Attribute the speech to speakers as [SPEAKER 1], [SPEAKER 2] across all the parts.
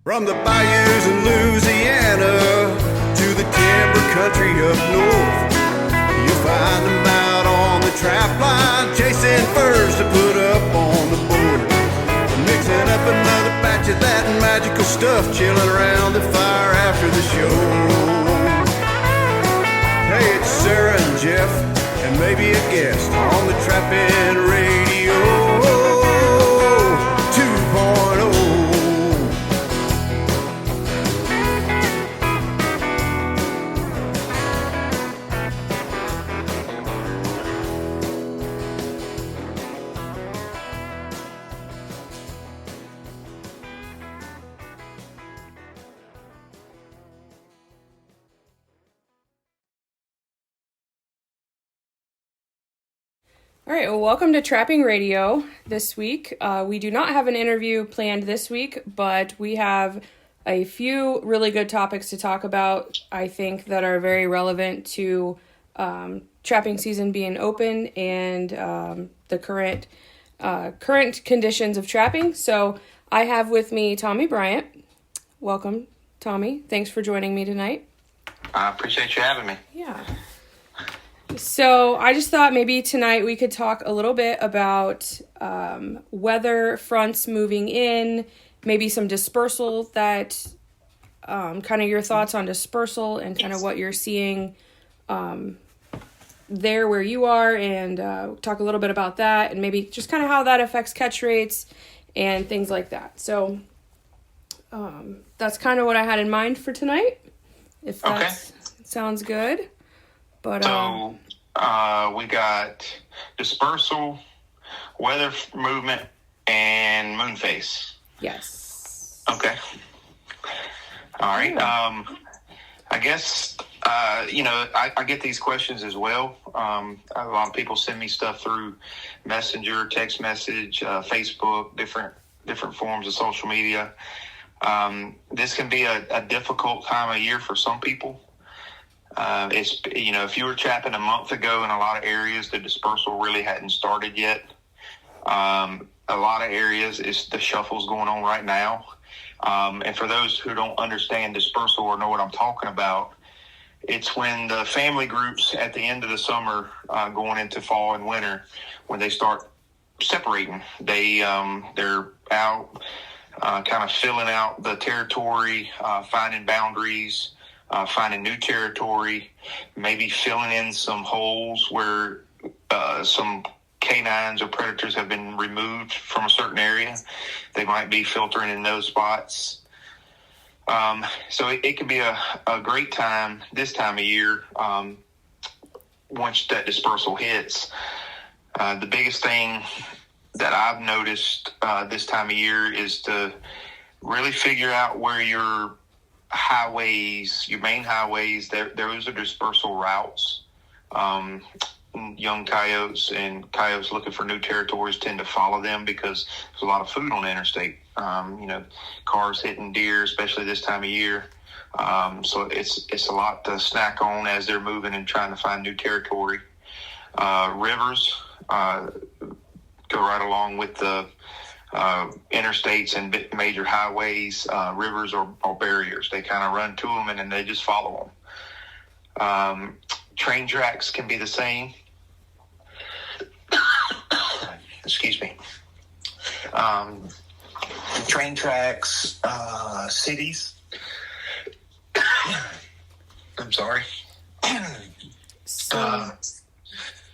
[SPEAKER 1] From the bayous in Louisiana to the timber country up north, you'll find them out on the trapline, chasing furs to put up on the board. Mixing up another batch of that magical stuff, chilling around the fire after the show. Hey, it's Sarah and Jeff, and maybe a guest on the Trapping Radio 2.0.
[SPEAKER 2] All right, well, welcome to Trapping Radio this week. We do not have an interview planned this week, but we have a few really good topics to talk about, I think, that are very relevant to trapping season being open and the current conditions of trapping. So I have with me Tommy Bryant. Welcome, Tommy. Thanks for joining me tonight.
[SPEAKER 3] I appreciate you having me.
[SPEAKER 2] Yeah. So I just thought maybe tonight we could talk a little bit about weather fronts moving in, maybe some dispersal that, kind of your thoughts on dispersal and kind of what you're seeing there where you are, and talk a little bit about that and maybe just kind of how that affects catch rates and things like that. So that's kind of what I had in mind for tonight, if that sounds good. But,
[SPEAKER 3] so we got dispersal, weather movement, and moon phase.
[SPEAKER 2] Yes.
[SPEAKER 3] Okay. All right.
[SPEAKER 2] Yeah.
[SPEAKER 3] I guess, I get these questions as well. A lot of people send me stuff through Messenger, text message, Facebook, different forms of social media. This can be a difficult time of year for some people. If you were trapping a month ago in a lot of areas, the dispersal really hadn't started yet. A lot of areas, the shuffle's going on right now. And for those who don't understand dispersal or know what I'm talking about, it's when the family groups at the end of the summer, going into fall and winter, when they start separating, they're out, kind of filling out the territory, finding boundaries, finding new territory, maybe filling in some holes where some canines or predators have been removed from a certain area. They might be filtering in those spots. So it can be a great time this time of year once that dispersal hits. The biggest thing that I've noticed this time of year is to really figure out where your main highways, those are dispersal routes. Young coyotes and coyotes looking for new territories tend to follow them because there's a lot of food on the interstate. Cars hitting deer, especially this time of year. So it's a lot to snack on as they're moving and trying to find new territory. Rivers go right along with the interstates and major highways. Rivers are barriers. They kind of run to them and then they just follow them. Train tracks can be the same. Excuse me. Train tracks, cities. I'm sorry.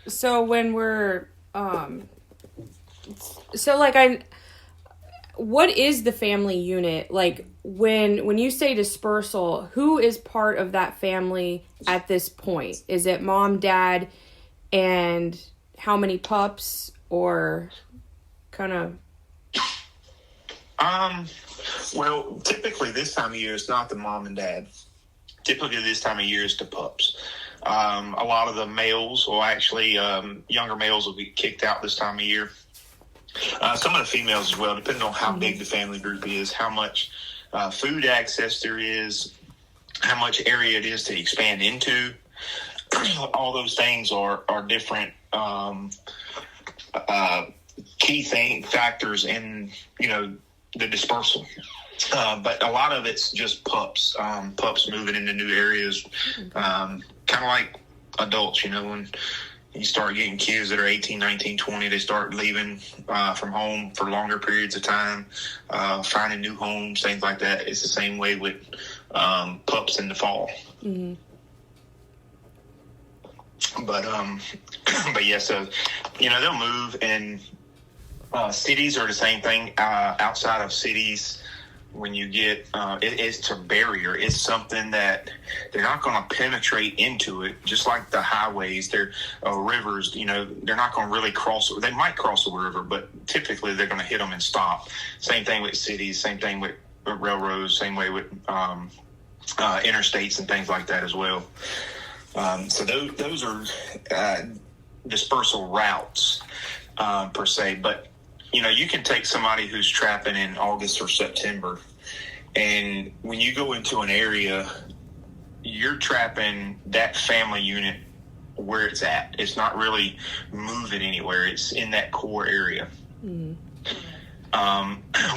[SPEAKER 2] So when we're what is the family unit? Like when you say dispersal, who is part of that family at this point? Is it mom, dad, and how many pups, or kind of?
[SPEAKER 3] Well, typically this time of year it's not the mom and dad. Typically this time of year is the pups. A lot of the males, or actually younger males, will be kicked out this time of year. Some of the females as well, depending on how big the family group is, how much food access there is, how much area it is to expand into. All those things are different key factors in, the dispersal. But a lot of it's just pups moving into new areas, kind of like adults, when you start getting kids that are 18, 19, 20, they start leaving from home for longer periods of time, finding new homes, things like that. It's the same way with pups in the fall.
[SPEAKER 2] Mm-hmm.
[SPEAKER 3] But yeah, so, they'll move, and cities are the same thing. Outside of cities, when you get, it's a barrier. It's something that they're not going to penetrate into it, just like the highways. They're rivers, they're not going to really cross. They might cross a river, but typically they're going to hit them and stop. Same thing with cities, same thing with railroads, same way with interstates and things like that as well. So those are dispersal routes per se, but you can take somebody who's trapping in August or September, and when you go into an area, you're trapping that family unit where it's at. It's not really moving anywhere. It's in that core area. Mm-hmm.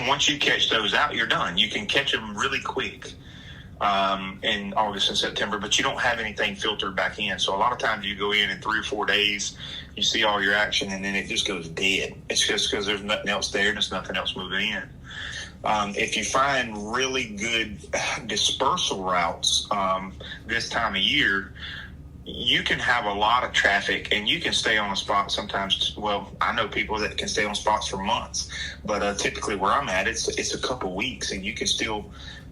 [SPEAKER 3] Once you catch those out, you're done. You can catch them really quick in August and September, but you don't have anything filtered back in. So a lot of times you go in 3 or 4 days, you see all your action, and then it just goes dead. It's just because there's nothing else there and there's nothing else moving in. If you find really good dispersal routes this time of year, you can have a lot of traffic and you can stay on a spot sometimes. Well, I know people that can stay on spots for months, but typically where I'm at, it's a couple weeks, and you can still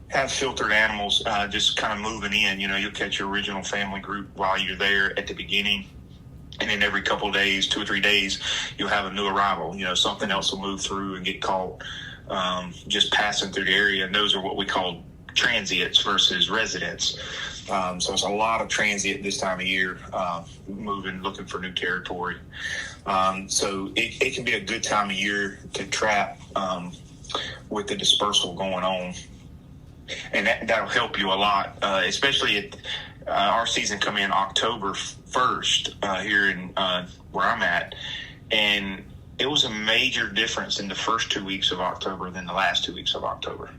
[SPEAKER 3] have filtered animals just kind of moving in. You'll catch your original family group while you're there at the beginning, and then every couple of days, 2 or 3 days, you'll have a new arrival. Something else will move through and get caught just passing through the area, and those are what we call transients versus residents. So it's a lot of transient this time of year, moving, looking for new territory. So it can be a good time of year to trap with the dispersal going on. And that'll help you a lot, especially at our season come in October 1st here in where I'm at. And it was a major difference in the first 2 weeks of October than the last 2 weeks of October.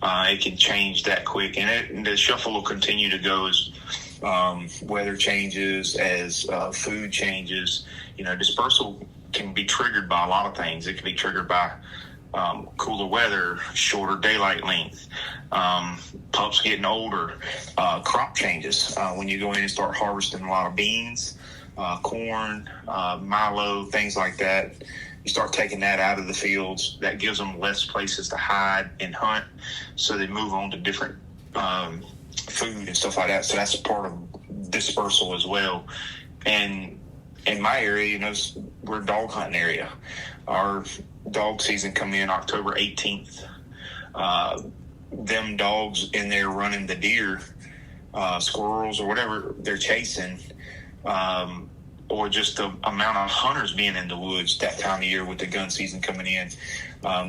[SPEAKER 3] It can change that quick, and the shuffle will continue to go as weather changes, as food changes. Dispersal can be triggered by a lot of things. It can be triggered by cooler weather, shorter daylight length, pups getting older, crop changes. When you go in and start harvesting a lot of beans, corn, milo, things like that, you start taking that out of the fields. That gives them less places to hide and hunt, so they move on to different food and stuff like that. So that's a part of dispersal as well. And in my area, we're a dog hunting area. Our dog season come in October 18th. Them dogs in there running the deer, squirrels, or whatever they're chasing, or just the amount of hunters being in the woods that time of year with the gun season coming in.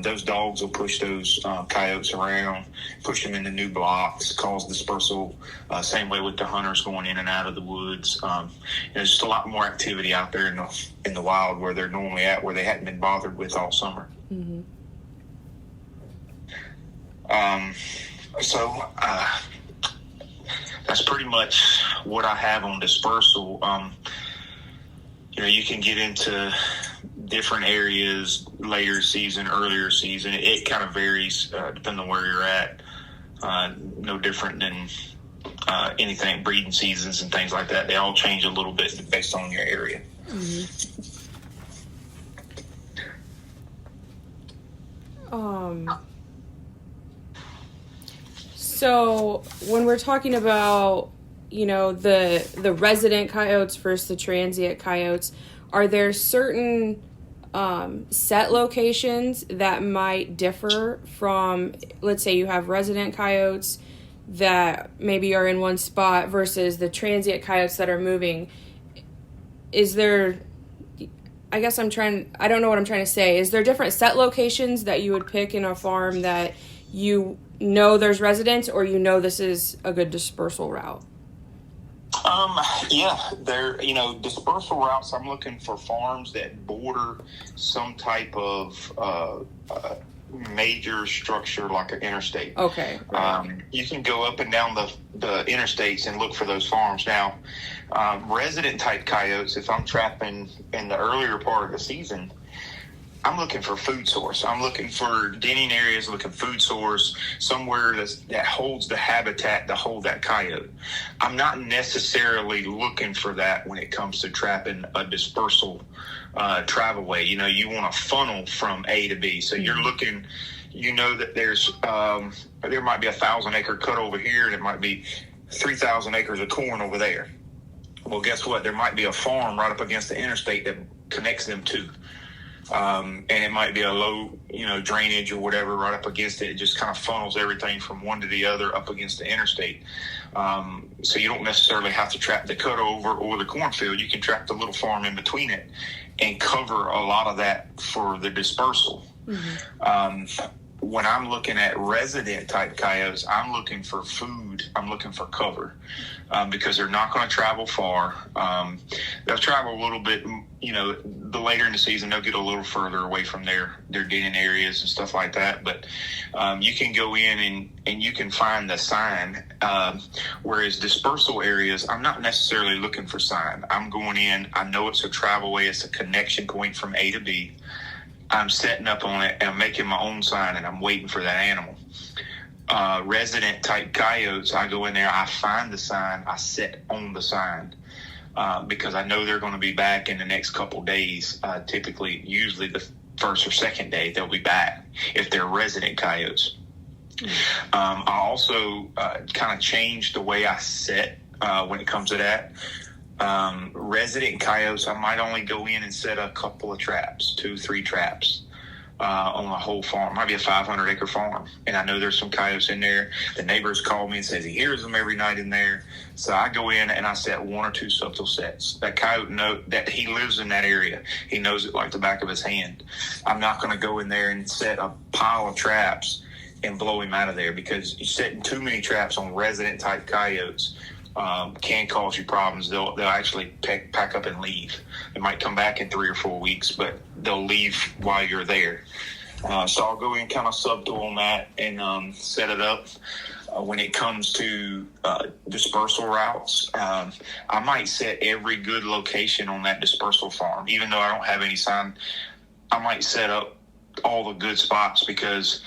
[SPEAKER 3] Those dogs will push those coyotes around, push them into new blocks, cause dispersal. Same way with the hunters going in and out of the woods. There's just a lot more activity out there in the wild where they're normally at, where they hadn't been bothered with all summer. Mm-hmm. So that's pretty much what I have on dispersal. You can get into different areas, later season, earlier season. It kind of varies depending on where you're at. No different than anything, breeding seasons and things like that. They all change a little bit based on your area.
[SPEAKER 2] Mm-hmm. So when we're talking about, the resident coyotes versus the transient coyotes, are there certain set locations that might differ from, let's say you have resident coyotes that maybe are in one spot versus the transient coyotes that are moving? Is there, I don't know what I'm trying to say. Is there different set locations that you would pick in a farm that there's residents, or this is a good dispersal route?
[SPEAKER 3] Yeah, dispersal routes, I'm looking for farms that border some type of major structure like an interstate.
[SPEAKER 2] Okay. Right.
[SPEAKER 3] You can go up and down the interstates and look for those farms. Now, resident type coyotes, if I'm trapping in the earlier part of the season, I'm looking for food source. I'm looking for denning areas, looking food source, somewhere that holds the habitat to hold that coyote. I'm not necessarily looking for that when it comes to trapping a dispersal travel way. You know, you want a funnel from A to B. So you're looking, you know that there's there might be 1,000-acre cut over here, and it might be 3,000 acres of corn over there. Well, guess what? There might be a farm right up against the interstate that connects them two. And it might be a low, drainage or whatever right up against it. It just kind of funnels everything from one to the other up against the interstate. So you don't necessarily have to trap the cutover or the cornfield. You can trap the little farm in between it and cover a lot of that for the dispersal. When I'm looking at resident type coyotes, I'm looking for food. I'm looking for cover because they're not going to travel far. They'll travel a little bit, the later in the season, they'll get a little further away from their denning areas and stuff like that. But you can go in and you can find the sign. Whereas dispersal areas, I'm not necessarily looking for sign. I'm going in. I know it's a travel way. It's a connection point from A to B. I'm setting up on it and I'm making my own sign and I'm waiting for that animal. Resident type coyotes, I go in there, I find the sign, I set on the sign because I know they're going to be back in the next couple days. Usually the first or second day, they'll be back if they're resident coyotes. I also kind of changed the way I set when it comes to that. Resident coyotes, I might only go in and set a couple of traps, 2-3 traps on a whole farm. It might be a 500-acre farm, and I know there's some coyotes in there. The neighbors call me and says he hears them every night in there. So I go in and I set 1 or 2 subtle sets. That coyote know that he lives in that area. He knows it like the back of his hand. I'm not going to go in there and set a pile of traps and blow him out of there because setting too many traps on resident type coyotes can cause you problems. They'll actually pack up and leave. They might come back in 3 or 4 weeks, but they'll leave while you're there. So I'll go in kind of subtle on that and set it up. When it comes to dispersal routes, I might set every good location on that dispersal farm. Even though I don't have any sign, I might set up all the good spots because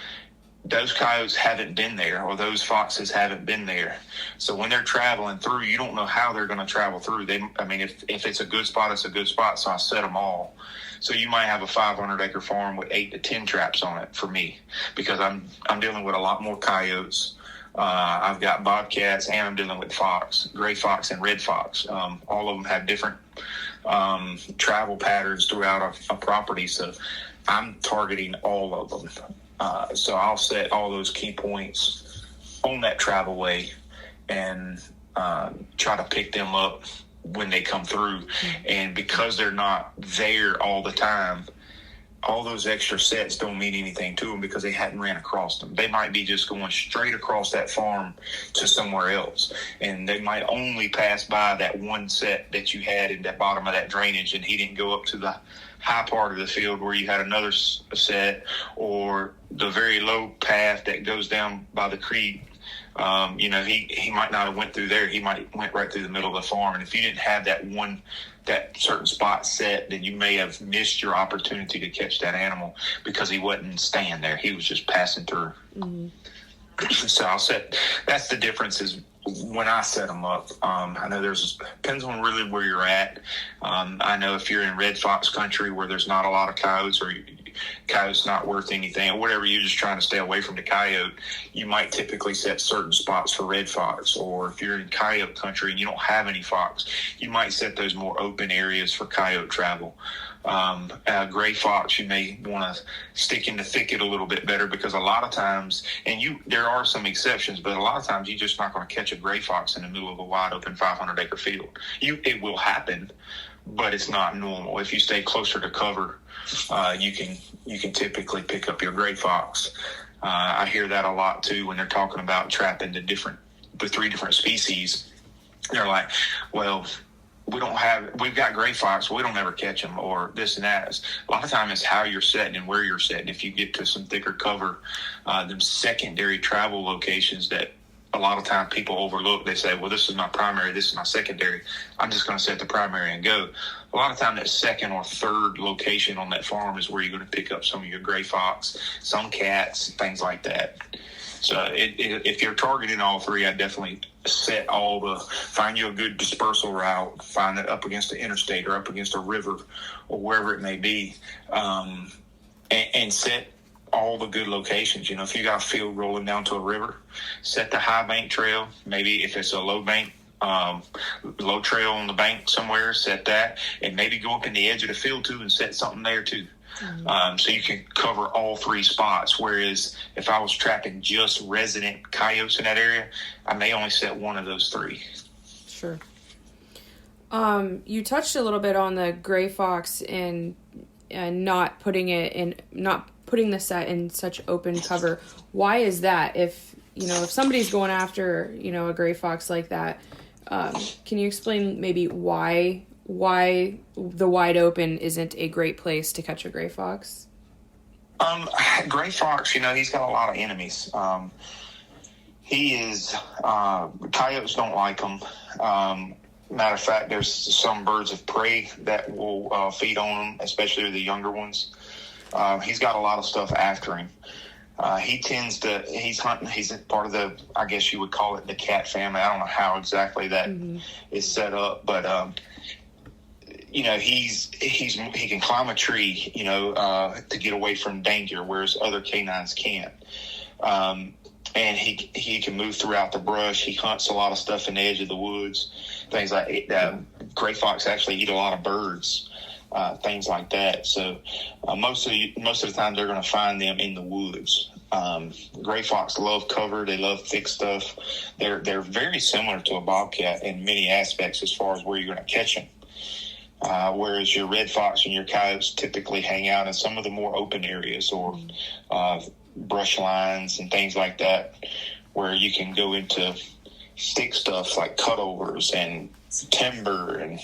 [SPEAKER 3] those coyotes haven't been there or those foxes haven't been there. So when they're traveling through, you don't know how they're going to travel through. If it's a good spot, it's a good spot. So I set them all. So you might have a 500-acre farm with 8 to 10 traps on it for me because I'm dealing with a lot more coyotes. I've got bobcats and I'm dealing with fox, gray fox and red fox. All of them have different travel patterns throughout a property. So I'm targeting all of them. So I'll set all those key points on that travel way and try to pick them up when they come through. And because they're not there all the time, all those extra sets don't mean anything to them because they hadn't ran across them. They might be just going straight across that farm to somewhere else. And they might only pass by that one set that you had in the bottom of that drainage, and he didn't go up to the high part of the field where you had another set, or the very low path that goes down by the creek. He might not have went through there. He might went right through the middle of the farm. And if you didn't have that certain spot set, then you may have missed your opportunity to catch that animal because he wasn't staying there. He was just passing through. So that's the difference is when I set them up. I know depends on really where you're at. I know if you're in red fox country where there's not a lot of coyotes or coyote's not worth anything or whatever, you're just trying to stay away from the coyote, you might typically set certain spots for red fox. Or if you're in coyote country and you don't have any fox, you might set those more open areas for coyote travel. Gray fox, you may want to stick in the thicket a little bit better because a lot of times, there are some exceptions, but a lot of times you're just not going to catch a gray fox in the middle of a wide open 500-acre field. It will happen, but it's not normal. If you stay closer to cover, you can typically pick up your gray fox. I hear that a lot too when they're talking about trapping the 3 different species. They're like, well, we've got gray fox, we don't ever catch them or this and that. A lot of times it's how you're setting and where you're setting. If you get to some thicker cover, them secondary travel locations that a lot of time people overlook, they say, well, this is my primary, this is my secondary. I'm just going to set the primary and go. A lot of time that second or third location on that farm is where you're going to pick up some of your gray fox, some cats, things like that. So if you're targeting all three, I definitely find you a good dispersal route, find it up against the interstate or up against a river or wherever it may be, and set all the good locations. You know, if you got a field rolling down to a river, set the high bank trail. Maybe if it's a low bank, low trail on the bank somewhere, set that, and maybe go up in the edge of the field too and set something there too. So you can cover all three spots. Whereas if I was trapping just resident coyotes in that area, I may only set one of those three.
[SPEAKER 2] Sure. You touched a little bit on the gray fox and not putting the set in such open cover. Why is that? If somebody's going after, a gray fox like that, can you explain maybe why the wide open isn't a great place to catch a gray fox?
[SPEAKER 3] Gray fox, he's got a lot of enemies. Coyotes don't like him. Matter of fact, there's some birds of prey that will feed on him, especially the younger ones. He's got a lot of stuff after him. He's hunting. He's part of the, I guess you would call it the cat family. I don't know how exactly that is set up, but he can climb a tree, to get away from danger, whereas other canines can't. And he can move throughout the brush. He hunts a lot of stuff in the edge of the woods, things like that. Gray fox actually eat a lot of birds, things like that. So most of the time they're going to find them in the woods. Gray fox love cover. They love thick stuff. They're very similar to a bobcat in many aspects as far as where you're going to catch them. Whereas your red fox and your coyotes typically hang out in some of the more open areas or brush lines and things like that, where you can go into stick stuff like cutovers and timber and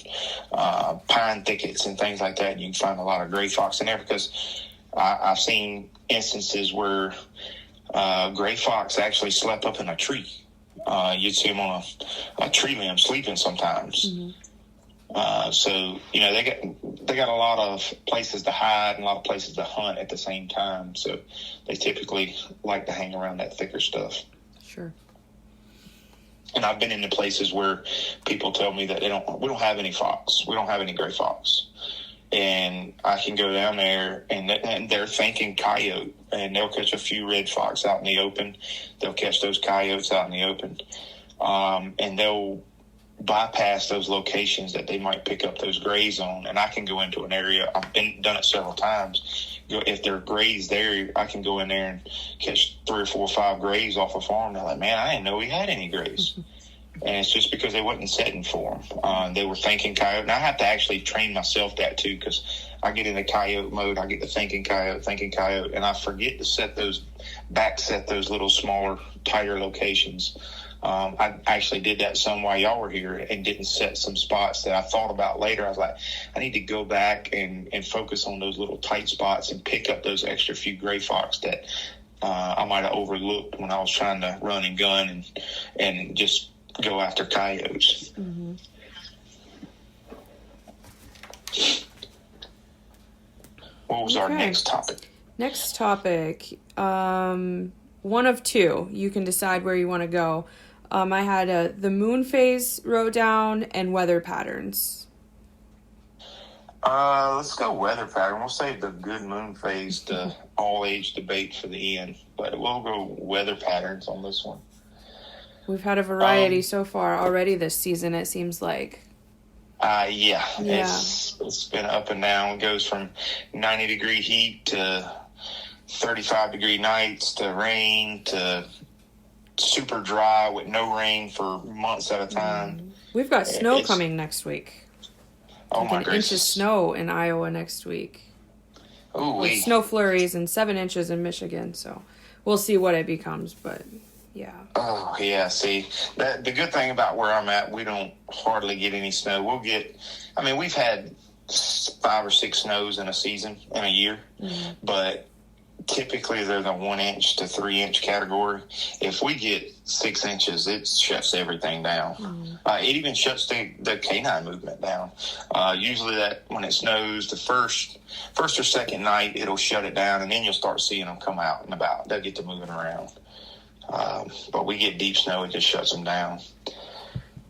[SPEAKER 3] pine thickets and things like that. And you can find a lot of gray fox in there because I've seen instances where gray fox actually slept up in a tree. You'd see them on a tree limb sleeping sometimes. So they got a lot of places to hide and a lot of places to hunt at the same time. So they typically like to hang around that thicker stuff.
[SPEAKER 2] Sure.
[SPEAKER 3] And I've been into places where people tell me that we don't have any fox. We don't have any gray fox. And I can go down there and they're thinking coyote, and they'll catch a few red fox out in the open. They'll catch those coyotes out in the open. And they'll bypass those locations that they might pick up those grays on, and I can go into an area. I've done it several times. If there are grays there, I can go in there and catch 3 or 4 or 5 grays off a farm. They're like, man, I didn't know we had any grays. And it's just because they wasn't setting for them. They were thinking coyote. And I have to actually train myself that too, because I get into coyote mode. I get to thinking coyote, and I forget to set those little smaller, tighter locations. I actually did that some while y'all were here and didn't set some spots that I thought about later. I was like, I need to go back and focus on those little tight spots and pick up those extra few gray fox that I might have overlooked when I was trying to run and gun and just go after coyotes.
[SPEAKER 2] Mm-hmm.
[SPEAKER 3] What was our next topic?
[SPEAKER 2] Next topic, one of two. You can decide where you want to go. I had the moon phase wrote down and weather patterns.
[SPEAKER 3] Let's go weather pattern. We'll save the good moon phase to all age debate for the end, but we'll go weather patterns on this one.
[SPEAKER 2] We've had a variety so far already this season, it seems like.
[SPEAKER 3] Yeah. It's been up and down. It goes from 90-degree heat to 35-degree nights to rain to super dry with no rain for months at a time.
[SPEAKER 2] We've got snow coming next week.
[SPEAKER 3] Oh,
[SPEAKER 2] like
[SPEAKER 3] my
[SPEAKER 2] an
[SPEAKER 3] gracious.
[SPEAKER 2] inch of snow in Iowa next week.
[SPEAKER 3] Ooh,
[SPEAKER 2] With snow flurries and 7 inches in Michigan, so we'll see what it becomes, but Yeah.
[SPEAKER 3] Oh, yeah. See, the good thing about where I'm at, we don't hardly get any snow. We've had 5 or 6 snows in a season, in a year, but typically they're the 1 inch to 3 inch category. If we get 6 inches, it shuts everything down. It even shuts the canine movement down. Usually that when it snows, the first or second night, it'll shut it down, and then you'll start seeing them come out and about. They'll get to moving around. But we get deep snow, it just shuts them down.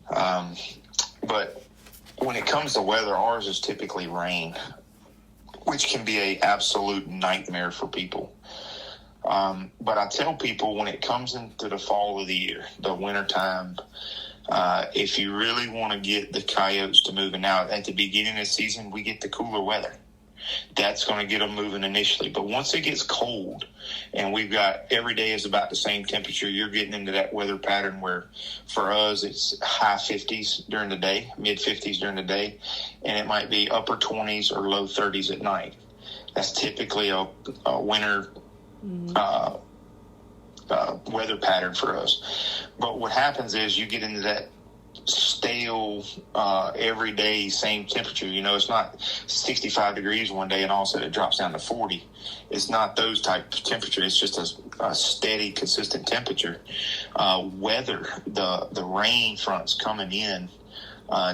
[SPEAKER 3] But when it comes to weather, ours is typically rain, which can be an absolute nightmare for people. But I tell people when it comes into the fall of the year, the winter time, if you really want to get the coyotes to move, and now at the beginning of the season, we get the cooler weather. That's going to get them moving initially. But once it gets cold and we've got every day is about the same temperature, you're getting into that weather pattern where for us it's high 50s during the day, mid 50s during the day, and it might be upper 20s or low 30s at night. That's typically a winter weather pattern for us. But what happens is you get into that stale everyday same temperature. It's not 65 degrees one day and all of a sudden it drops down to 40. It's not those type of temperature. It's just a steady, consistent temperature. Weather, the rain fronts coming in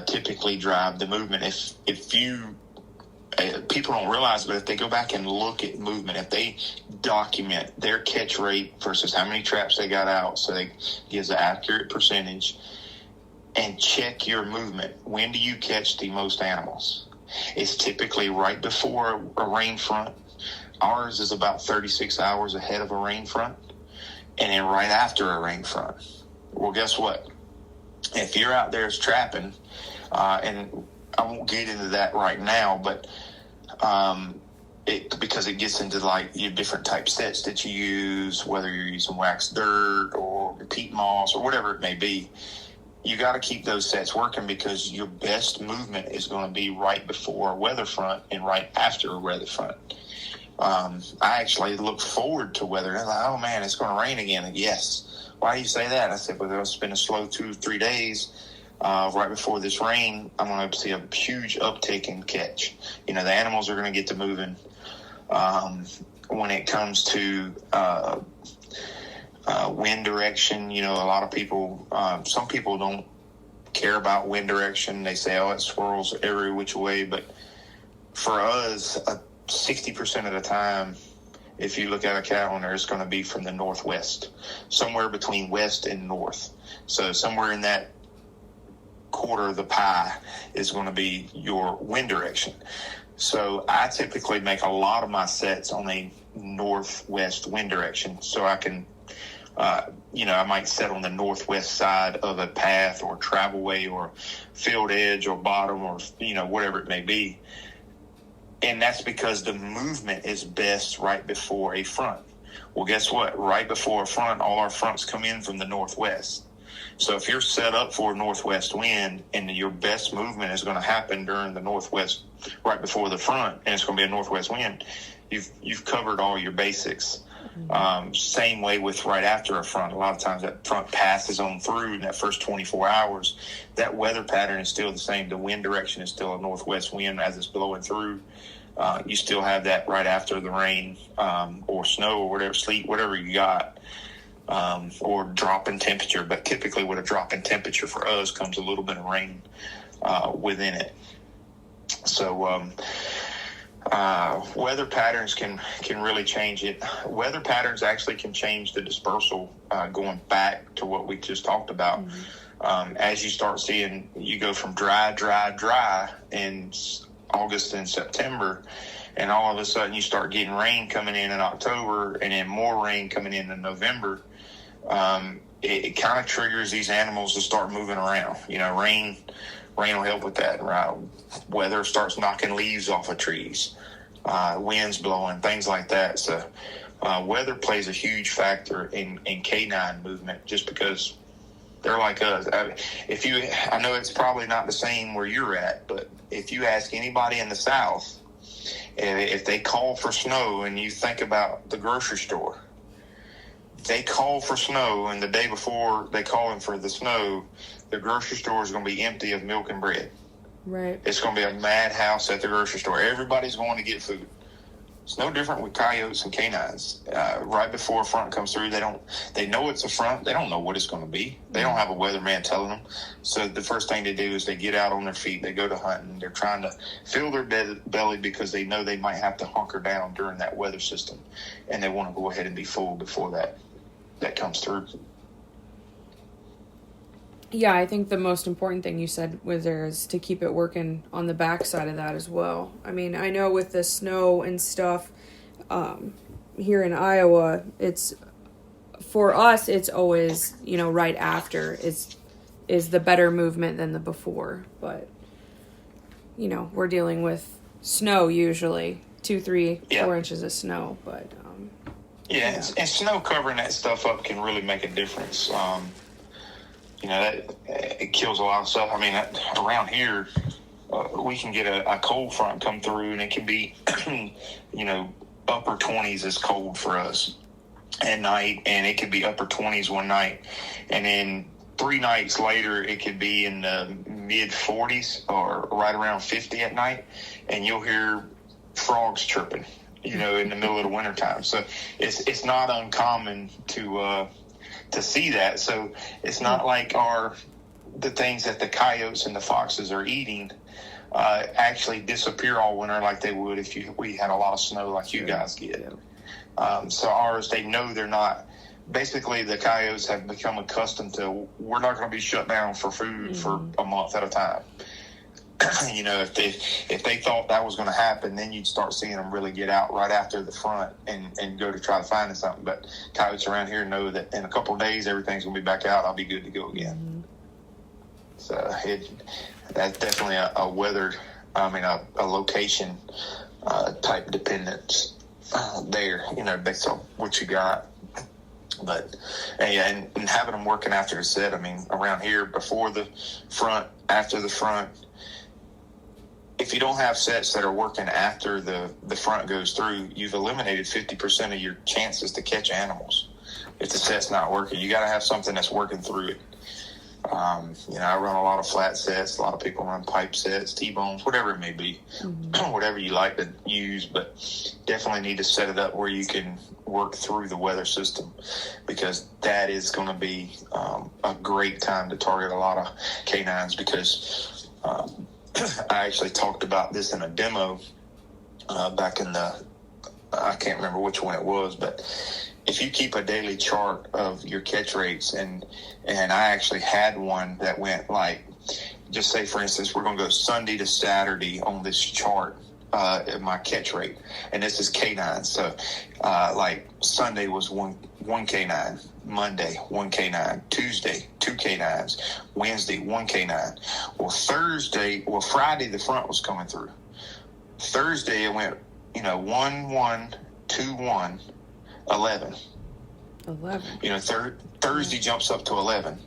[SPEAKER 3] typically drive the movement. If you people don't realize, but if they go back and look at movement, if they document their catch rate versus how many traps they got out, so they gives an accurate percentage, and check your movement. When do you catch the most animals? It's typically right before a rain front. Ours is about 36 hours ahead of a rain front, and then right after a rain front. Well, guess what? If you're out there trapping, and I won't get into that right now, but because it gets into like your different type sets that you use, whether you're using waxed dirt or peat moss or whatever it may be, you got to keep those sets working because your best movement is going to be right before a weather front and right after a weather front. I actually look forward to weather. I'm like, oh man, it's going to rain again. And yes. Why do you say that? I said, well, it's been a slow 2 or 3 days. Right before this rain, I'm going to see a huge uptick in catch. The animals are going to get to moving. When it comes to wind direction, a lot of people, some people don't care about wind direction. They say, oh, it swirls every which way. But for us, 60% of the time, if you look at a calendar, it's going to be from the northwest, somewhere between west and north. So somewhere in that quarter of the pie is going to be your wind direction. So I typically make a lot of my sets on a northwest wind direction, so I can I might set on the northwest side of a path or travelway or field edge or bottom or whatever it may be. And that's because the movement is best right before a front. Well, guess what? Right before a front, all our fronts come in from the northwest. So if you're set up for a northwest wind and your best movement is going to happen during the northwest right before the front, and it's going to be a northwest wind, you've covered all your basics. Same way with right after a front. A lot of times that front passes on through in that first 24 hours. That weather pattern is still the same. The wind direction is still a northwest wind as it's blowing through. You still have that right after the rain or snow or whatever, sleet, whatever you got, or drop in temperature. But typically with a drop in temperature for us comes a little bit of rain within it. So weather patterns can really change it. Weather patterns actually can change the dispersal, going back to what we just talked about. As you start seeing, you go from dry in August and September, and all of a sudden you start getting rain coming in October and then more rain coming in November. It kind of triggers these animals to start moving around. Rain will help with that, right? Weather starts knocking leaves off of trees, winds blowing, things like that. So weather plays a huge factor in canine movement, just because they're like us. I know it's probably not the same where you're at, but if you ask anybody in the South, if they call for snow and you think about the grocery store, they call for snow, and the day before they call in for the snow, the grocery store is going to be empty of milk and bread.
[SPEAKER 2] Right.
[SPEAKER 3] It's going to be a madhouse at the grocery store. Everybody's going to get food. It's no different with coyotes and canines. Right before a front comes through, they know it's a front. They don't know what it's going to be. They don't have a weatherman telling them. So the first thing they do is they get out on their feet. They go to hunting. They're trying to fill their belly because they know they might have to hunker down during that weather system, and they want to go ahead and be full before that comes through.
[SPEAKER 2] Yeah, I think the most important thing you said was there is to keep it working on the backside of that as well. I mean, I know with the snow and stuff here in Iowa, for us, it's always, right after is the better movement than the before. But, we're dealing with snow usually, 2, 3, 4 inches of snow. But
[SPEAKER 3] and snow covering that stuff up can really make a difference. It kills a lot of stuff. I mean, around here, we can get a cold front come through, and it can be, upper 20s is cold for us at night, and it could be upper 20s one night. And then 3 nights later, it could be in the mid 40s or right around 50 at night, and you'll hear frogs chirping, in the middle of the wintertime. So it's not uncommon to see that. So it's not like the things that the coyotes and the foxes are eating actually disappear all winter like they would if we had a lot of snow like you guys get. So ours, they know they're not. Basically, the coyotes have become accustomed to, we're not going to be shut down for food for a month at a time. If they thought that was going to happen, then you'd start seeing them really get out right after the front and go to try to find something. But coyotes around here know that in a couple of days, everything's going to be back out. I'll be good to go again. Mm-hmm. So that's definitely a location type dependence there, based on what you got. But and having them working after the set, I mean, around here, before the front, after the front, if you don't have sets that are working after the front goes through, you've eliminated 50% of your chances to catch animals. If the set's not working, you got to have something that's working through it. I run a lot of flat sets. A lot of people run pipe sets, T-bones, whatever it may be, whatever you like to use, but definitely need to set it up where you can work through the weather system, because that is going to be a great time to target a lot of canines, because I actually talked about this in a demo back in I can't remember which one it was, but if you keep a daily chart of your catch rates, and I actually had one that went like, just say for instance, we're going to go Sunday to Saturday on this chart, my catch rate, and this is canine. So like Sunday was one canine, Monday 1 canine, Tuesday 2 canines, Wednesday 1 canine. Friday the front was coming through. Thursday it went 1 1 2 1 11. Thursday jumps up to 11.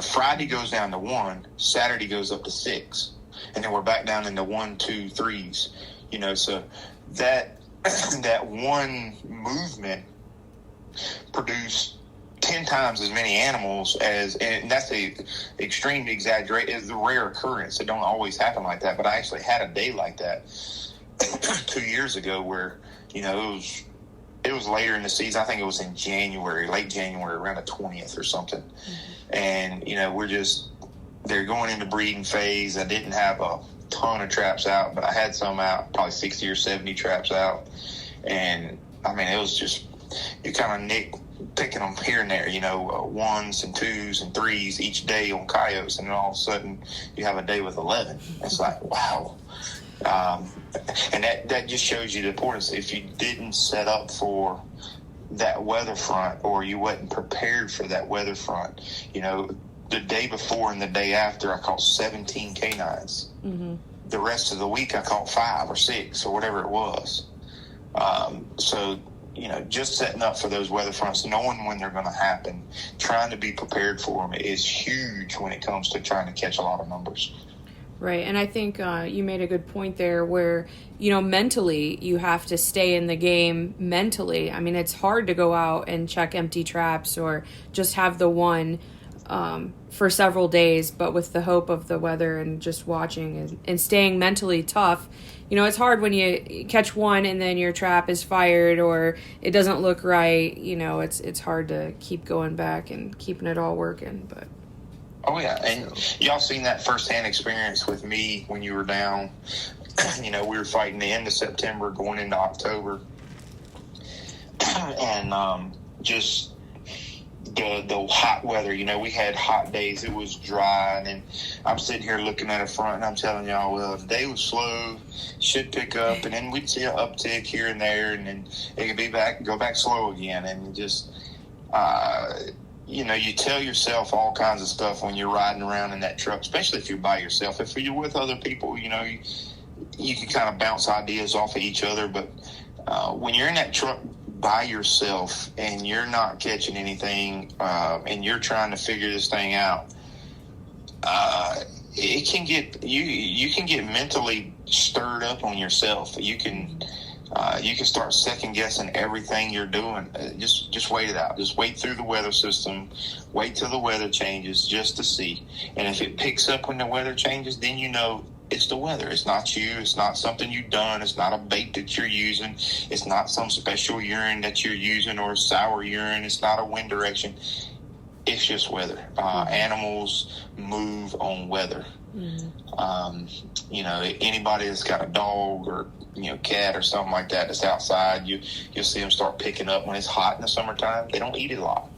[SPEAKER 3] Friday goes down to 1. Saturday goes up to 6, and then we're back down into 1 2 3s. So that one movement produced 10 times as many animals and that's the extreme exaggerate, is the rare occurrence. It don't always happen like that, but I actually had a day like that 2 years ago where it was later in the season. I think it was in January, late January, around the 20th or something. And they're going into breeding phase. I didn't have a ton of traps out, but I had some out, probably 60 or 70 traps out. And I mean, it was just, you kind of picking them here and there, 1s and 2s and 3s each day on coyotes, and then all of a sudden you have a day with 11. It's like, wow. And that just shows you the importance. If you didn't set up for that weather front, or you wasn't prepared for that weather front, the day before and the day after I caught 17 canines. Mm-hmm. The rest of the week I caught 5 or 6 or whatever it was. So just setting up for those weather fronts, knowing when they're going to happen, trying to be prepared for them is huge when it comes to trying to catch a lot of numbers.
[SPEAKER 2] Right, and I think you made a good point there where, mentally you have to stay in the game mentally. I mean, it's hard to go out and check empty traps or just have the one for several days, but with the hope of the weather and just watching and staying mentally tough. It's hard when you catch one and then your trap is fired or it doesn't look right. It's hard to keep going back and keeping it all working, but...
[SPEAKER 3] Oh, yeah, and y'all seen that firsthand experience with me when you were down. We were fighting the end of September going into October. And just the hot weather, we had hot days. It was dry, and I'm sitting here looking at a front, and I'm telling y'all, well, the day was slow, should pick up, and then we'd see an uptick here and there, and then it could go back slow again, and just... you tell yourself all kinds of stuff when you're riding around in that truck, especially if you're by yourself. If you're with other people, you can kind of bounce ideas off of each other. But when you're in that truck by yourself and you're not catching anything and you're trying to figure this thing out, it can get you can get mentally stirred up on yourself. You can start second guessing everything you're doing. Just wait it out. Just wait through the weather system. Wait till the weather changes just to see. And if it picks up when the weather changes, then it's the weather. It's not you. It's not something you've done. It's not a bait that you're using. It's not some special urine that you're using or sour urine. It's not a wind direction. It's just weather. Animals move on weather. Anybody that's got a dog or cat or something like that's outside, you'll see them start picking up when it's hot in the summertime. They don't eat it a lot.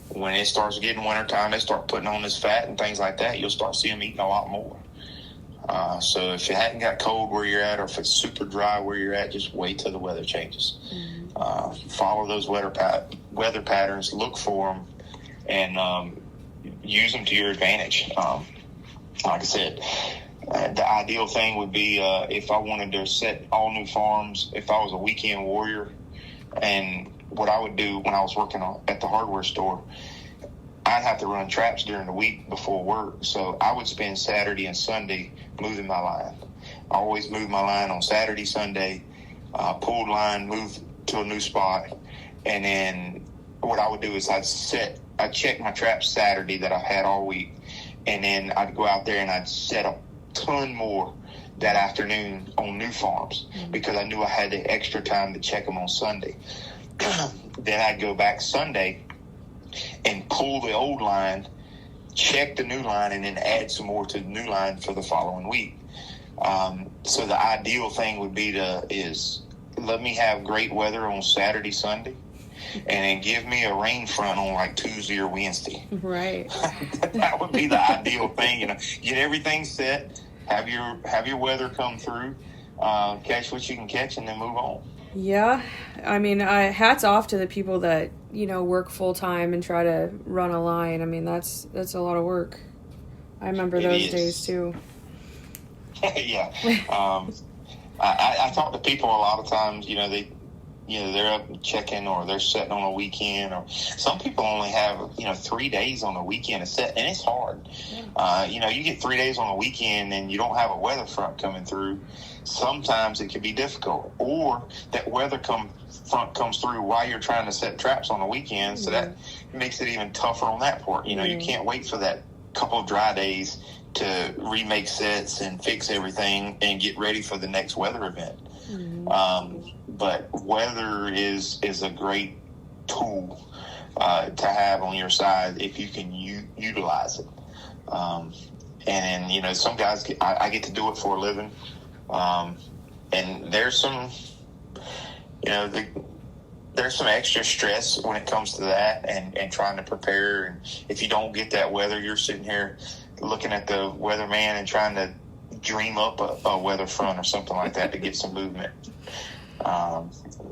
[SPEAKER 3] When it starts getting wintertime, they start putting on this fat and things like that. You'll start seeing them eating a lot more. So if it hadn't got cold where you're at, or if it's super dry where you're at, just wait till the weather changes. Follow those weather patterns, look for them, and use them to your advantage. Like I said, the ideal thing would be if I wanted to set all new farms, if I was a weekend warrior, and what I would do when I was working at the hardware store, I'd have to run traps during the week before work. So I would spend Saturday and Sunday moving my line. I always move my line on Saturday, Sunday, pulled line, move to a new spot. And then what I would do is I'd check my traps Saturday that I had all week. And then I'd go out there and I'd set a ton more that afternoon on new farms because I knew I had the extra time to check them on Sunday. Then I'd go back Sunday and pull the old line, check the new line, and then add some more to the new line for the following week. So the ideal thing would be is let me have great weather on Saturday, Sunday, and then give me a rain front on like Tuesday or Wednesday.
[SPEAKER 2] Right.
[SPEAKER 3] That would be the ideal thing. Get everything set, have your weather come through, catch what you can catch, and then move on.
[SPEAKER 2] Yeah, I mean, hats off to the people that work full time and try to run a line. I mean, that's a lot of work. I remember those days too.
[SPEAKER 3] Yeah. I talk to people a lot of times. They're up checking or they're setting on a weekend, or some people only have 3 days on the weekend to set, and it's hard. You get 3 days on the weekend and you don't have a weather front coming through. Sometimes it can be difficult, or that weather front comes through while you're trying to set traps on the weekend, so that makes it even tougher on that part. You can't wait for that couple of dry days to remake sets and fix everything and get ready for the next weather event. But weather is a great tool to have on your side if you can utilize it. And some guys I get to do it for a living. And there's some, there's some extra stress when it comes to that and trying to prepare. And if you don't get that weather, you're sitting here looking at the weatherman and trying to dream up a weather front or something like that to get some movement.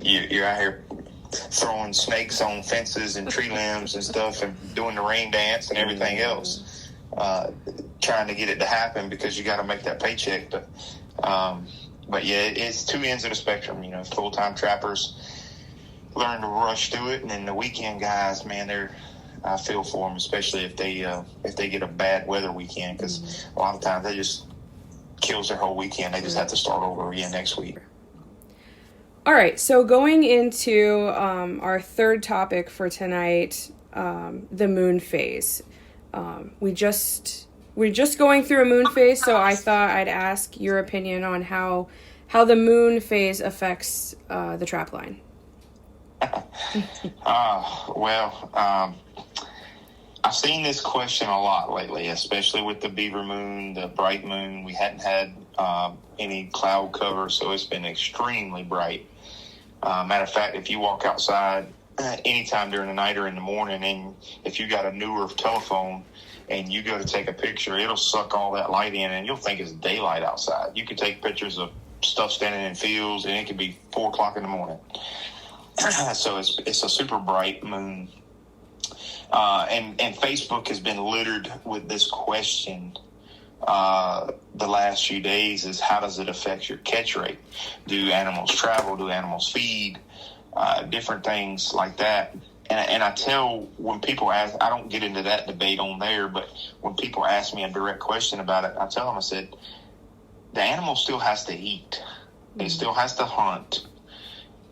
[SPEAKER 3] You're out here throwing snakes on fences and tree limbs and stuff and doing the rain dance and everything else, trying to get it to happen because you got to make that paycheck. But yeah, it's two ends of the spectrum. Full-time trappers learn to rush through it, and then the weekend guys, man, I feel for them, especially if they get a bad weather weekend, because a lot of times kills their whole weekend. They just have to start over again next week.
[SPEAKER 2] All right, so going into our third topic for tonight, the moon phase. We're just going through a moon phase, so I thought I'd ask your opinion on how the moon phase affects the trapline.
[SPEAKER 3] I've seen this question a lot lately, especially with the beaver moon, the bright moon. We hadn't had any cloud cover, so it's been extremely bright. Matter of fact, if you walk outside anytime during the night or in the morning, and if you got a newer telephone and you go to take a picture, it'll suck all that light in, and you'll think it's daylight outside. You can take pictures of stuff standing in fields, and it could be 4 o'clock in the morning. So it's a super bright moon. And Facebook has been littered with this question the last few days is how does it affect your catch rate? Do animals travel? Do animals feed? Different things like that. And I tell when people ask, I don't get into that debate on there, but when people ask me a direct question about it, I tell them, I said, the animal still has to eat. It still has to hunt.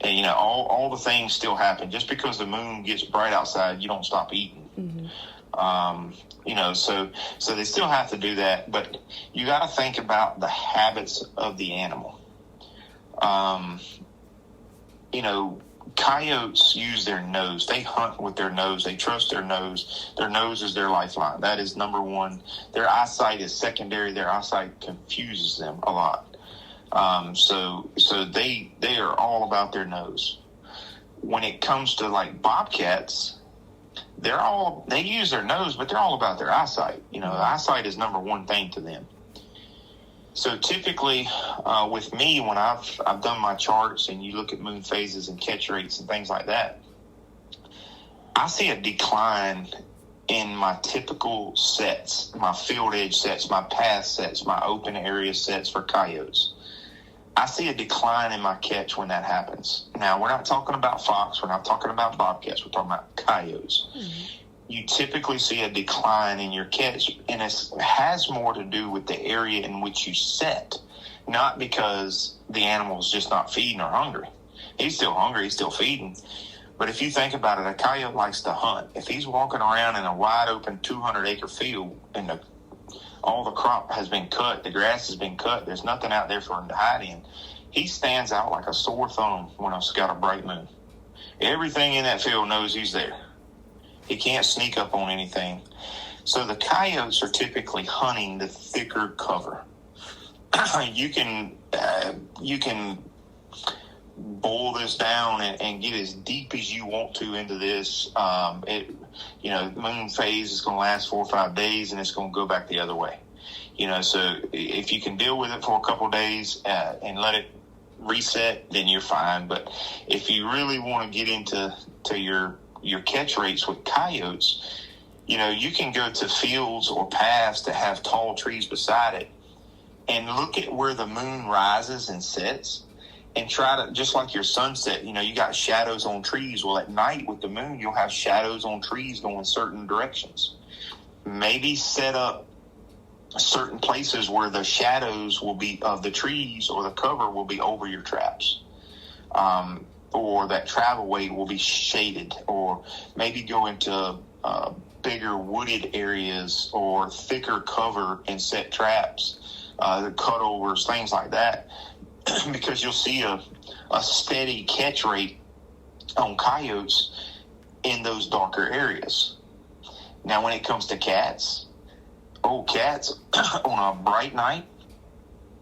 [SPEAKER 3] And, you know, all the things still happen. Just because the moon gets bright outside, you don't stop eating. Mm-hmm. You know, so they still have to do that. But you got to think about the habits of the animal. You know, coyotes use their nose. They hunt with their nose. They trust their nose. Their nose is their lifeline. That is number one. Their eyesight is secondary. Their eyesight confuses them a lot. So they are all about their nose. When it comes to like bobcats, they use their nose, but they're all about their eyesight. You know, the eyesight is number one thing to them. So typically, with me, when I've done my charts and you look at moon phases and catch rates and things like that, I see a decline in my typical sets, my field edge sets, my path sets, my open area sets for coyotes. I see a decline in my catch when that happens. Now, we're not talking about fox. We're not talking about bobcats. We're talking about coyotes. Mm-hmm. You typically see a decline in your catch, and it has more to do with the area in which you set, not because the animal's just not feeding or hungry. He's still hungry. He's still feeding. But if you think about it, a coyote likes to hunt. If he's walking around in a wide-open 200-acre field and all the crop has been cut, the grass has been cut, there's nothing out there for him to hide in, he stands out like a sore thumb when it's got a bright moon. Everything in that field knows he's there. He can't sneak up on anything. So the coyotes are typically hunting the thicker cover. You can boil this down and get as deep as you want to into this. Moon phase is going to last 4 or 5 days, and it's going to go back the other way. You know, so if you can deal with it for a couple of days and let it reset, then you're fine. But if you really want to get into your catch rates with coyotes, you know, you can go to fields or paths that have tall trees beside it and look at where the moon rises and sets. And try to, just like your sunset, you know, you got shadows on trees. Well, at night with the moon, you'll have shadows on trees going certain directions. Maybe set up certain places where the shadows will be of the trees or the cover will be over your traps. Or that travel way will be shaded. Or maybe go into bigger wooded areas or thicker cover and set traps, cutovers, things like that. Because you'll see a steady catch rate on coyotes in those darker areas. Now, when it comes to cats on a bright night,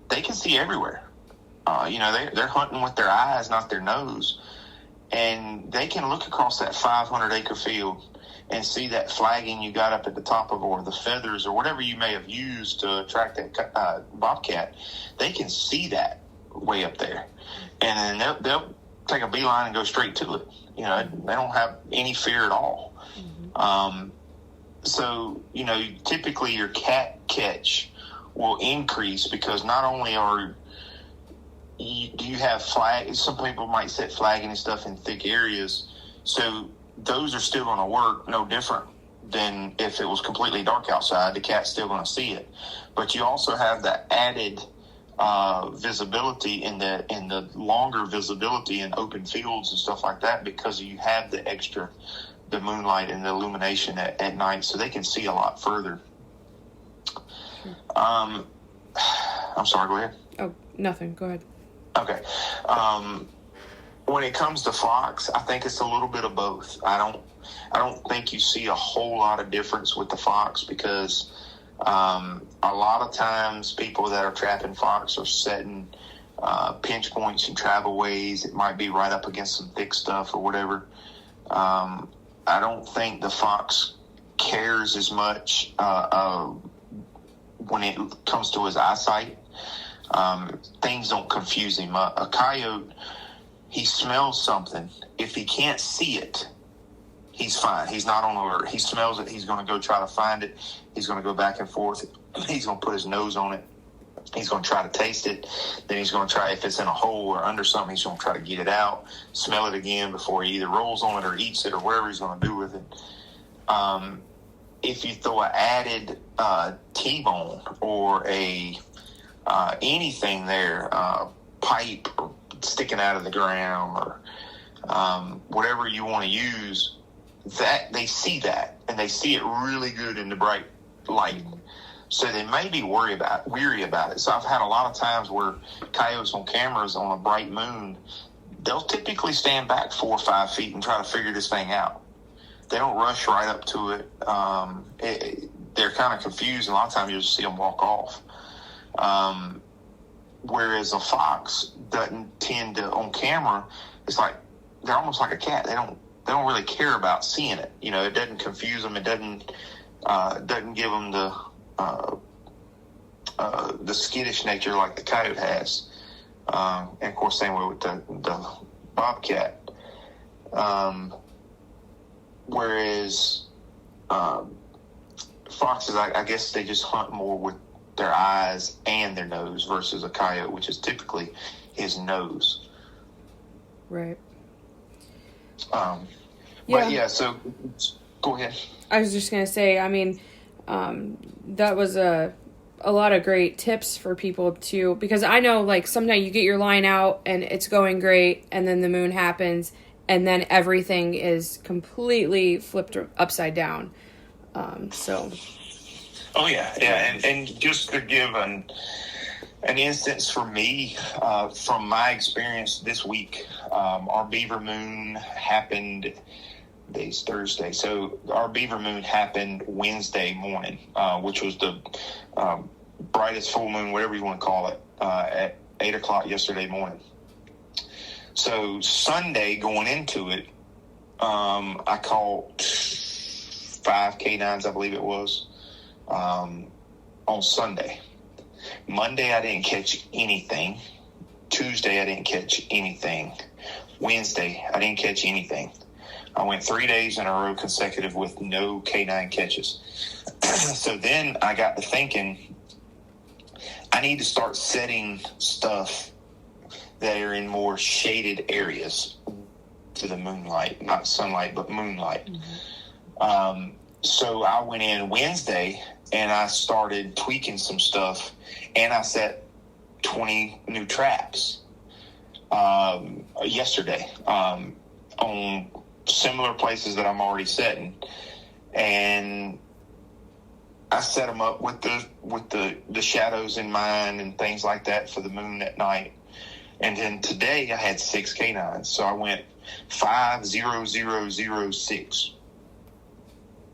[SPEAKER 3] they can see everywhere. They're hunting with their eyes, not their nose. And they can look across that 500-acre field and see that flagging you got up at the top of, or the feathers, or whatever you may have used to attract that bobcat. They can see that way up there, and then they'll take a beeline and go straight to it. You know, they don't have any fear at all. Mm-hmm. So, you know, typically your cat catch will increase because not only do you have flag, some people might set flagging and stuff in thick areas, so those are still going to work no different than if it was completely dark outside. The cat's still going to see it, but you also have the added visibility in the longer visibility in open fields and stuff like that, because you have the moonlight and the illumination at night, so they can see a lot further. I'm sorry, go ahead.
[SPEAKER 2] Oh, nothing. Go ahead.
[SPEAKER 3] Okay. When it comes to fox, I think it's a little bit of both. I don't think you see a whole lot of difference with the fox, because a lot of times people that are trapping fox are setting pinch points and travel ways. It might be right up against some thick stuff or whatever. I don't think the fox cares as much when it comes to his eyesight. Things don't confuse him. A coyote, he smells something. If he can't see it, he's fine. He's not on alert. He smells it. He's going to go try to find it. He's going to go back and forth. He's going to put his nose on it. He's going to try to taste it. Then he's going to try, if it's in a hole or under something, he's going to try to get it out, smell it again before he either rolls on it or eats it or whatever he's going to do with it. If you throw an added T-bone or anything there, pipe or sticking out of the ground or whatever you want to use, that they see that, and they see it really good in the bright light. So they may be weary about it. So I've had a lot of times where coyotes on cameras on a bright moon, they'll typically stand back 4 or 5 feet and try to figure this thing out. They don't rush right up to it. They're kind of confused, and a lot of times you'll just see them walk off. Whereas a fox doesn't tend to, on camera, it's like they're almost like a cat. They don't really care about seeing it. You know, it doesn't confuse them. It doesn't give them the skittish nature like the coyote has. And of course, same way with the bobcat. Whereas foxes, I guess they just hunt more with their eyes and their nose versus a coyote, which is typically his nose.
[SPEAKER 2] Right.
[SPEAKER 3] But yeah, so go ahead.
[SPEAKER 2] I was just going to say, I mean, that was a lot of great tips for people too, because I know, like, sometimes you get your line out and it's going great, and then the moon happens, and then everything is completely flipped upside down.
[SPEAKER 3] Oh yeah, and just to give an instance for me, from my experience this week, our beaver moon happened. Today's Thursday, so our beaver moon happened Wednesday morning, which was the brightest full moon, whatever you want to call it, at 8 o'clock yesterday morning. So Sunday going into it, I caught 5 canines, I believe it was, on Sunday. Monday I didn't catch anything. Tuesday I didn't catch anything. Wednesday I didn't catch anything. I went 3 days in a row consecutive with no canine catches. So then I got to thinking, I need to start setting stuff that are in more shaded areas to the moonlight, not sunlight, but moonlight. Mm-hmm. So I went in Wednesday and I started tweaking some stuff, and I set 20 new traps yesterday on similar places that I'm already setting, and I set them up with the shadows in mind and things like that for the moon at night. And then today I had 6 canines, so I went 5-0-0-0-6,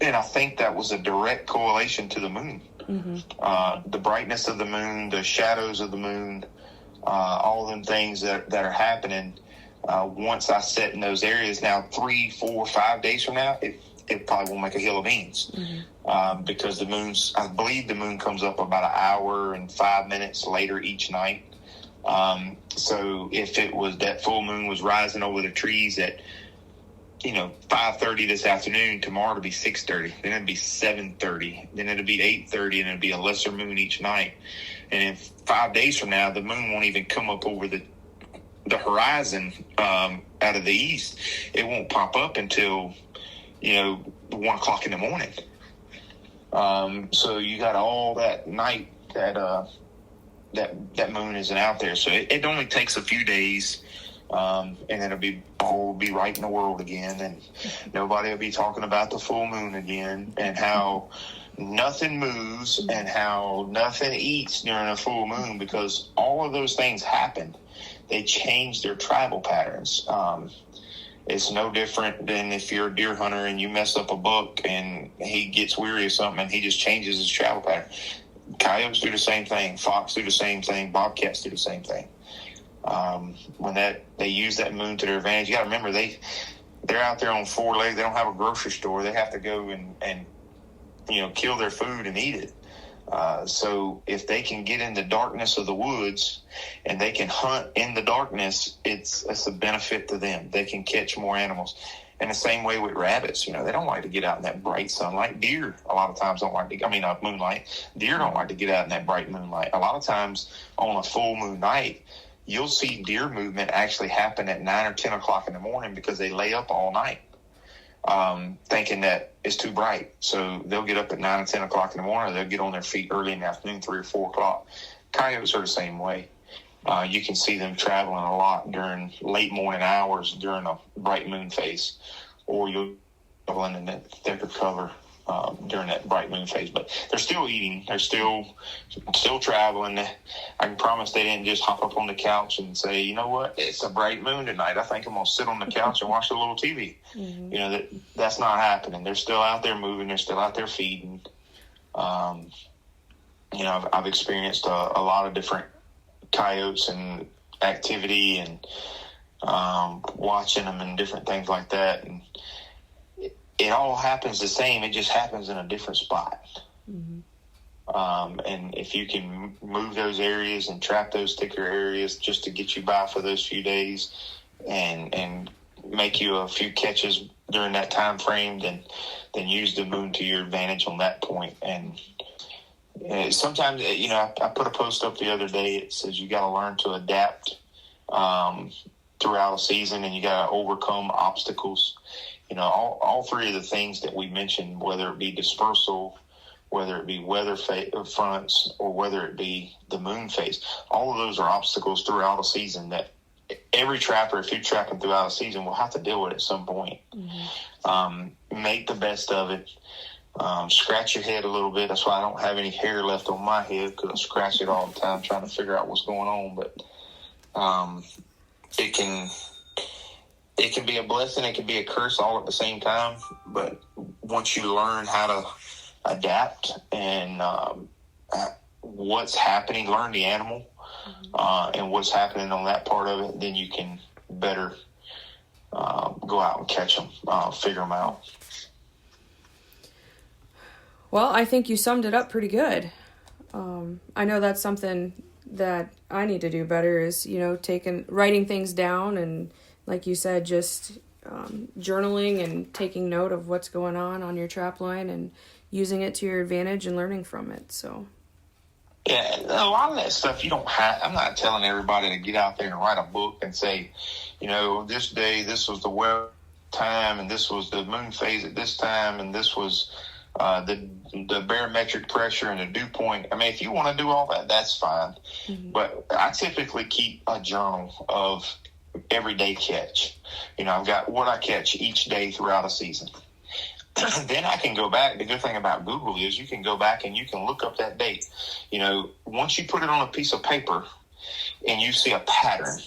[SPEAKER 3] and I think that was a direct correlation to the moon. Mm-hmm. The brightness of the moon, the shadows of the moon, all of them things that are happening. Once I set in those areas, now 3, 4, 5 days from now, it probably won't make a hill of beans. Mm-hmm. Because I believe the moon comes up about an hour and 5 minutes later each night. So if it was that full moon was rising over the trees at 5:30 this afternoon, tomorrow it'll be 6:30, then it'll be 7:30, then it'll be 8:30, and it'll be a lesser moon each night. And in 5 days from now, the moon won't even come up over the horizon out of the east. It won't pop up until 1 o'clock in the morning. So you got all that night that that moon isn't out there. So it only takes a few days, and then we'll be right in the world again, and nobody will be talking about the full moon again and how nothing moves and how nothing eats during a full moon, because all of those things happen. They change their travel patterns. It's no different than if you're a deer hunter and you mess up a buck and he gets weary of something and he just changes his travel pattern. Coyotes do the same thing. Fox do the same thing. Bobcats do the same thing. When they use that moon to their advantage, you got to remember they're out there on 4 legs. They don't have a grocery store. They have to go and kill their food and eat it. So if they can get in the darkness of the woods and they can hunt in the darkness, it's a benefit to them. They can catch more animals. And the same way with rabbits, they don't like to get out in that bright sunlight. Deer a lot of times don't like to, moonlight. Deer don't like to get out in that bright moonlight. A lot of times on a full moon night, you'll see deer movement actually happen at 9 or 10 o'clock in the morning because they lay up all night. Thinking that it's too bright. So they'll get up at 9 or 10 o'clock in the morning, or they'll get on their feet early in the afternoon, 3 or 4 o'clock. Coyotes are the same way. You can see them traveling a lot during late morning hours during a bright moon phase, or you'll travel in that thicker cover during that bright moon phase. But they're still eating. They're still traveling. I can promise they didn't just hop up on the couch and say, you know what, it's a bright moon tonight. I think I'm going to sit on the couch and watch a little TV. Mm-hmm. That's not happening. They're still out there moving. They're still out there feeding. I've experienced a lot of different coyotes and activity and watching them and different things like that. And it all happens the same. It just happens in a different spot. Mm-hmm. And if you can move those areas and trap those thicker areas just to get you by for those few days and make you a few catches during that time frame, then use the moon to your advantage on that point. And sometimes, I put a post up the other day. It says you got to learn to adapt throughout a season, and you got to overcome obstacles. All three of the things that we mentioned, whether it be dispersal, whether it be weather fronts, or whether it be the moon phase, all of those are obstacles throughout a season that every trapper, if you're trapping throughout a season, will have to deal with at some point. Mm-hmm. Make the best of it. Scratch your head a little bit. That's why I don't have any hair left on my head, because I scratch it all the time trying to figure out what's going on. But it can be a blessing. It can be a curse all at the same time. But once you learn how to adapt and what's happening, learn the animal and what's happening on that part of it, then you can better go out and catch them, figure them out.
[SPEAKER 2] Well, I think you summed it up pretty good. I know that's something that I need to do better is, writing things down and, like you said, just journaling and taking note of what's going on your trap line and using it to your advantage and learning from it. So,
[SPEAKER 3] yeah, a lot of that stuff you don't have. I'm not telling everybody to get out there and write a book and say, this day, this was the weather time, and this was the moon phase at this time, and this was the barometric pressure and the dew point. I mean, if you want to do all that, that's fine. Mm-hmm. But I typically keep a journal of everyday catch. I've got what I catch each day throughout a season. Then I can go back. The good thing about Google is you can go back and you can look up that date. Once you put it on a piece of paper and you see a pattern,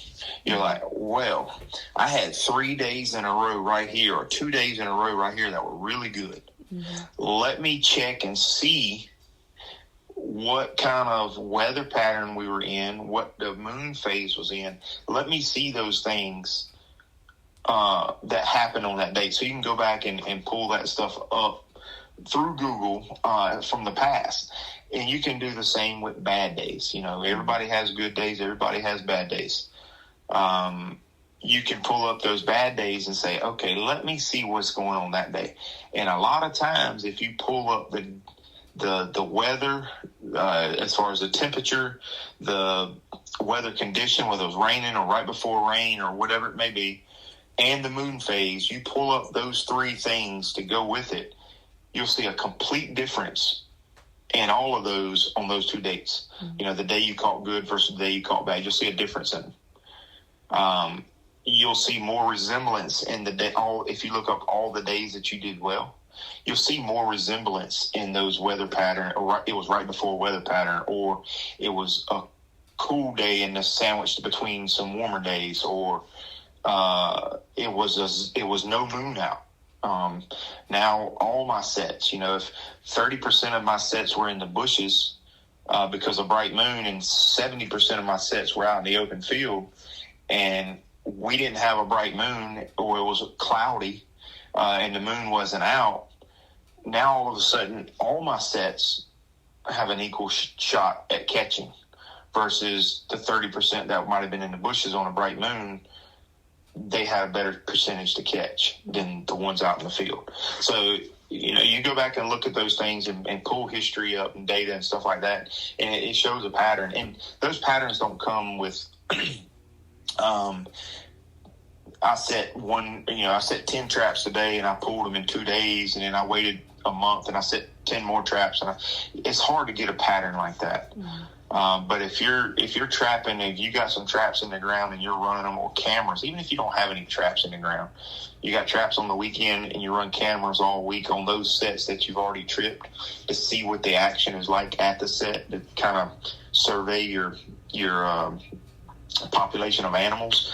[SPEAKER 3] you're like, well, I had 3 days in a row right here, or 2 days in a row right here that were really good. Mm-hmm. Let me check and see what kind of weather pattern we were in, what the moon phase was in. Let me see those things that happened on that date. So you can go back and pull that stuff up through Google from the past. And you can do the same with bad days. Everybody has good days. Everybody has bad days. You can pull up those bad days and say, okay, let me see what's going on that day. And a lot of times, if you pull up the weather, as far as the temperature, the weather condition, whether it was raining or right before rain or whatever it may be, and the moon phase, you pull up those three things to go with it, you'll see a complete difference And all of those on those 2 dates, the day you caught good versus the day you caught bad, you'll see a difference in them. You'll see more resemblance in the day. If you look up all the days that you did well, you'll see more resemblance in those weather pattern, or it was right before weather pattern, or it was a cool day and sandwiched between some warmer days, or it was no moon out. Now all my sets, if 30% of my sets were in the bushes because of bright moon, and 70% of my sets were out in the open field, and we didn't have a bright moon, or it was cloudy and the moon wasn't out, now all of a sudden all my sets have an equal shot at catching, versus the 30% that might have been in the bushes on a bright moon. They had a better percentage to catch than the ones out in the field. So, you go back and look at those things and pull history up and data and stuff like that, and it shows a pattern. And those patterns don't come with, I set 10 traps today and I pulled them in 2 days, and then I waited a month and I set 10 more traps. And it's hard to get a pattern like that. But if you're trapping, if you got some traps in the ground and you're running them, or cameras, even if you don't have any traps in the ground, you got traps on the weekend and you run cameras all week on those sets that you've already tripped to see what the action is like at the set, to kind of survey your population of animals.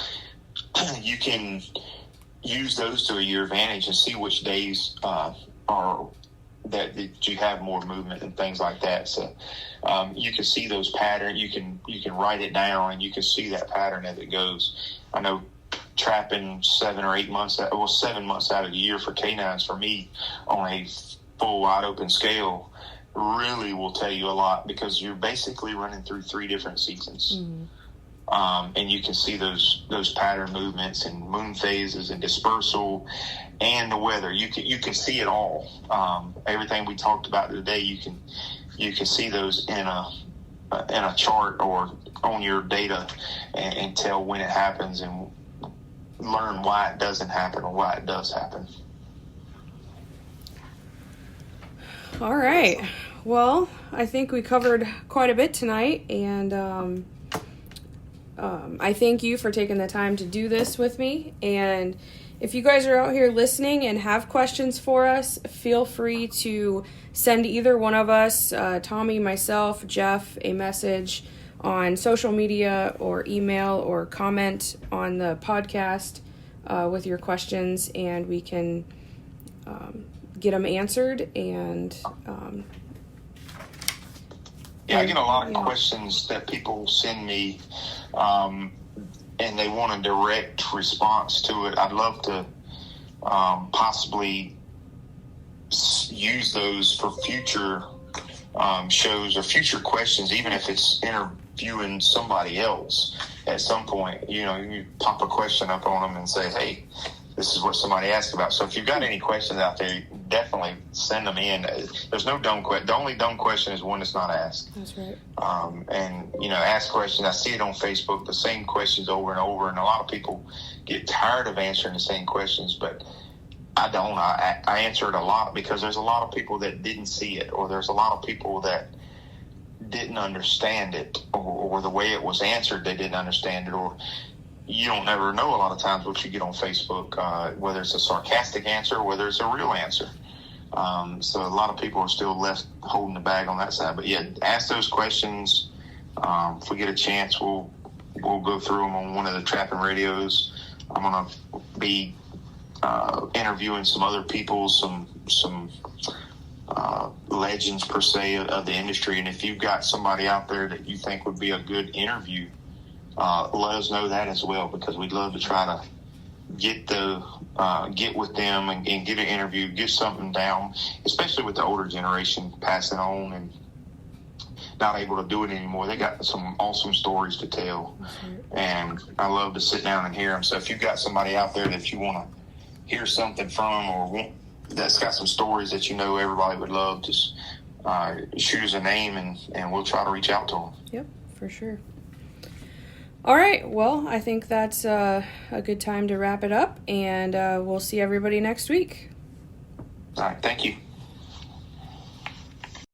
[SPEAKER 3] You can use those to your advantage and see which days are that you have more movement and things like that. So you can see those patterns. You can write it down, and you can see that pattern as it goes. I know trapping 7 or 8 months, 7 months out of the year for canines, for me, on a full wide open scale, really will tell you a lot, because you're basically running through 3 different seasons. And you can see those pattern movements and moon phases and dispersal and the weather. You can see it all. Everything we talked about today, you can see those in a chart or on your data, and tell when it happens and learn why it doesn't happen or why it does happen.
[SPEAKER 2] All right. Well, I think we covered quite a bit tonight, and I thank you for taking the time to do this with me. And if you guys are out here listening and have questions for us, feel free to send either one of us, Tommy, myself, Jeff, a message on social media or email, or comment on the podcast with your questions, and we can get them answered. And
[SPEAKER 3] I get a lot of questions that people send me, and they want a direct response to it. I'd love to possibly use those for future shows or future questions, even if it's interviewing somebody else at some point. You pop a question up on them and say, hey, this is what somebody asked about. So if you've got any questions out there, definitely send them in. There's no dumb question. The only dumb question is one that's not asked.
[SPEAKER 2] That's right.
[SPEAKER 3] And ask questions. I see it on Facebook, the same questions over and over, and a lot of people get tired of answering the same questions, but I don't. I answer it a lot, because there's a lot of people that didn't see it, or there's a lot of people that didn't understand it, or the way it was answered, they didn't understand it, or you don't never know a lot of times what you get on Facebook, whether it's a sarcastic answer or whether it's a real answer. So a lot of people are still left holding the bag on that side. But yeah, ask those questions. If we get a chance, we'll go through them on one of the trapping radios. I'm going to be interviewing some other people, some legends per se of the industry. And if you've got somebody out there that you think would be a good interview, let us know that as well, because we'd love to try to get with them and get an interview, get something down, especially with the older generation passing on and not able to do it anymore. They got some awesome stories to tell, and I love to sit down and hear them. So if you've got somebody out there that you want to hear something from, or that's got some stories that everybody would love, just shoot us a name, and we'll try to reach out to them.
[SPEAKER 2] Yep, for sure. All right, well, I think that's a good time to wrap it up, and we'll see everybody next week.
[SPEAKER 3] All right, thank you.